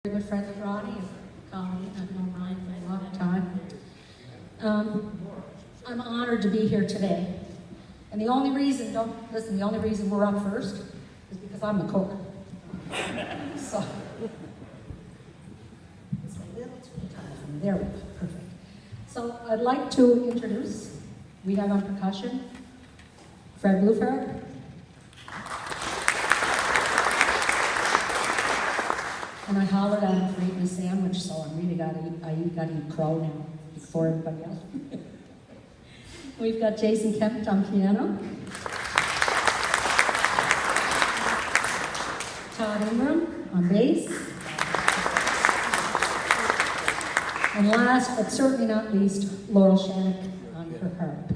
Very good friend of Ronnie and Colleen. I've known Ryan for a long time. I'm honored to be here today. And the only reason, the only reason we're up first is because I'm the cook. So, it's a little too tight. There we go, perfect. So I'd like to introduce, we have on percussion, Fred Bluefair. And I hollered at him for eating a sandwich, so I really gotta eat crow now before everybody else. We've got Jason Kempt on piano. Todd Ingram on bass. And last, but certainly not least, Laurel Shannock on her harp.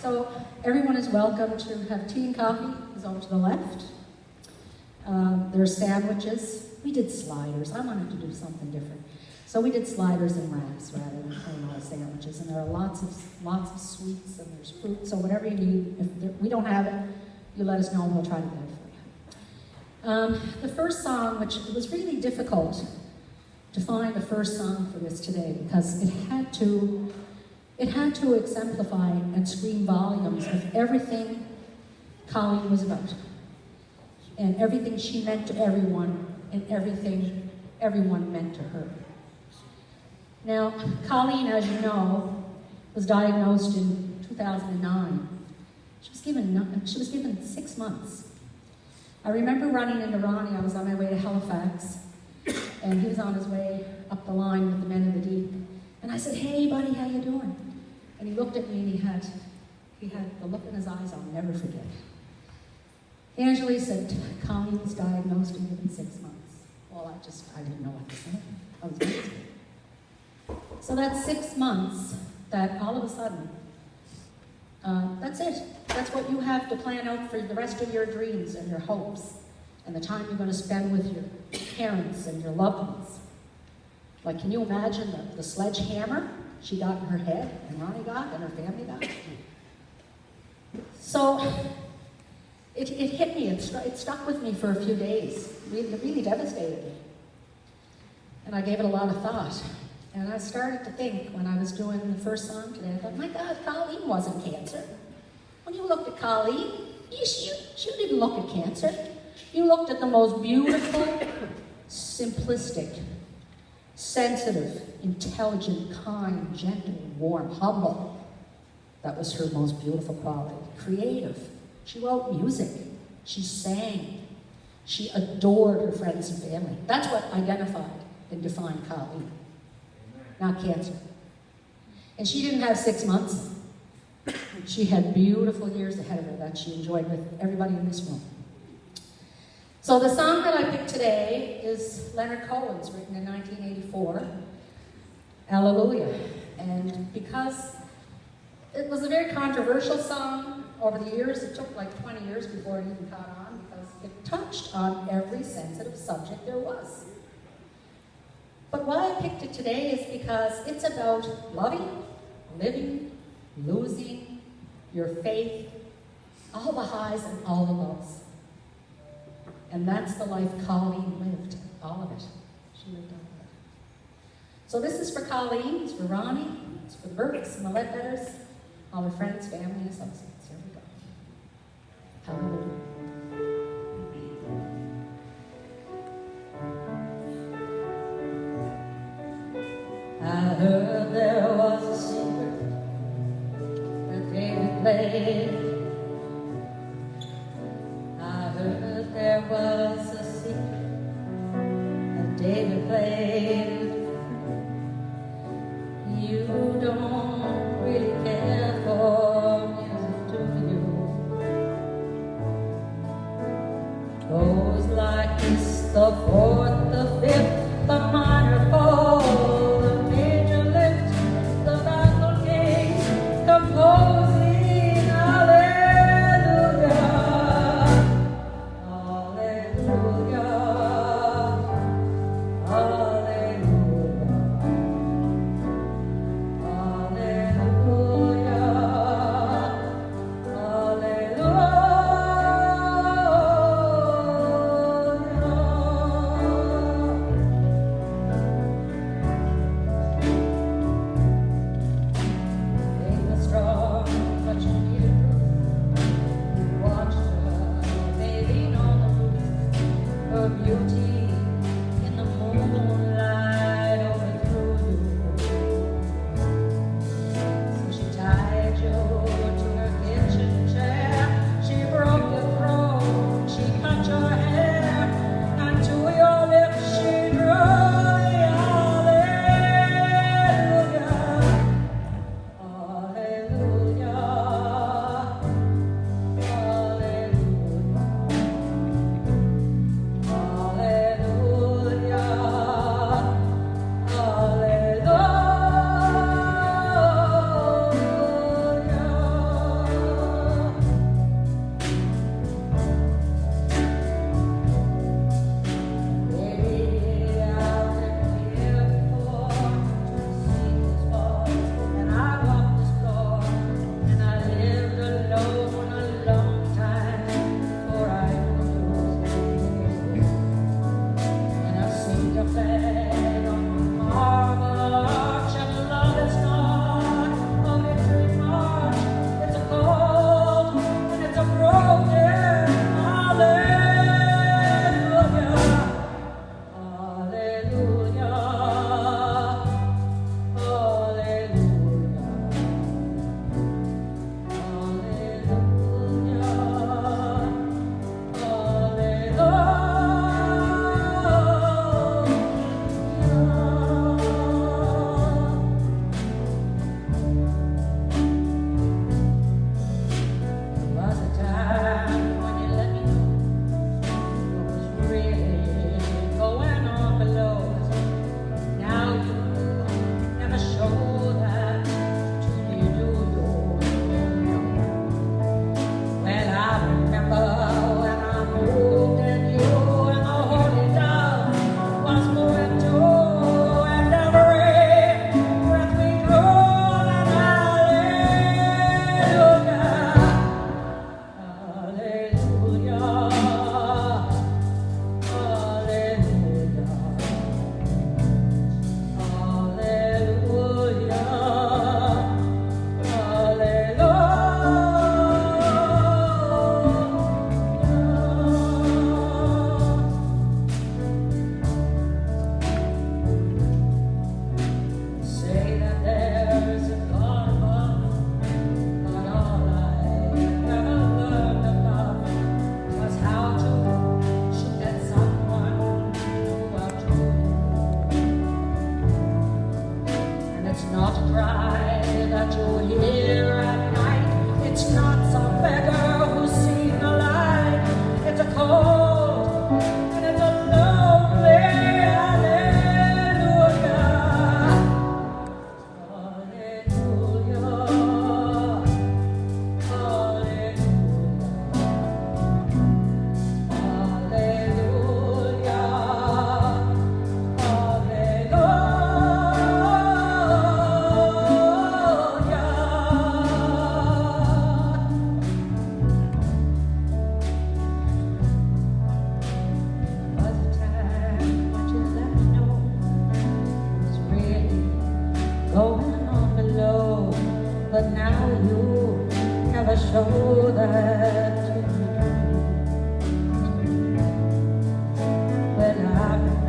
So everyone is welcome to have tea and coffee. Is over to the left. There's sandwiches. We did sliders. I wanted to do something different. So we did sliders and wraps rather than plain old sandwiches. And there are lots of sweets and there's fruit. So whatever you need, if we don't have it, you let us know and we'll try to get it for you. The first song, which it was really difficult to find the first song for this today because it had to exemplify and scream volumes of everything Colleen was about, and everything she meant to everyone, and everything everyone meant to her. Now, Colleen, as you know, was diagnosed in 2009. She was given 6 months. I remember running into Ronnie. I was on my way to Halifax, and he was on his way up the line with the men in the deep. And I said, "Hey, buddy, how you doing?" And he looked at me, and he had the look in his eyes I'll never forget. Angela said, Colleen was diagnosed and given 6 months. Well, I didn't know what to say. I was amazed. So that's 6 months that all of a sudden, that's it. That's what you have to plan out for the rest of your dreams and your hopes and the time you're going to spend with your parents and your loved ones. Like, can you imagine the sledgehammer she got in her head and Ronnie got and her family got? So, it hit me, it stuck with me for a few days. It really devastated me. And I gave it a lot of thought. And I started to think, when I was doing the first song today, I thought, my God, Colleen wasn't cancer. When you looked at Colleen, you didn't look at cancer. You looked at the most beautiful, simplistic, sensitive, intelligent, kind, gentle, warm, humble. That was her most beautiful quality. Creative. She wrote music. She sang. She adored her friends and family. That's what identified and defined Colleen, not cancer. And she didn't have 6 months. She had beautiful years ahead of her that she enjoyed with everybody in this room. So the song that I picked today is Leonard Cohen's, written in 1984, Hallelujah. And because it was a very controversial song over the years, it took like 20 years before it even caught on because it touched on every sensitive subject there was. But why I picked it today is because it's about loving, living, losing, your faith, all the highs and all the lows. And that's the life Colleen lived, all of it. She lived all of it. So this is for Colleen, it's for Ronnie, it's for the Burkes and the Leadbeaters, all her friends, family, and associates. Here we go. Hallelujah. I heard there was a secret that David played. I heard there was a secret that David played. You don't really care for music, do you? Goes like this, the fourth, the fifth, the minor fall, the major lift, the baffled king, composing hallelujah, hallelujah, hallelujah, hallelujah, hallelujah. beauty in the moonlight overthrew you. So she tied you to her kitchen chair. She broke your throat, she cut your hair, and to your lips she drew the hallelujah. Hallelujah. Show that to me. Well, I've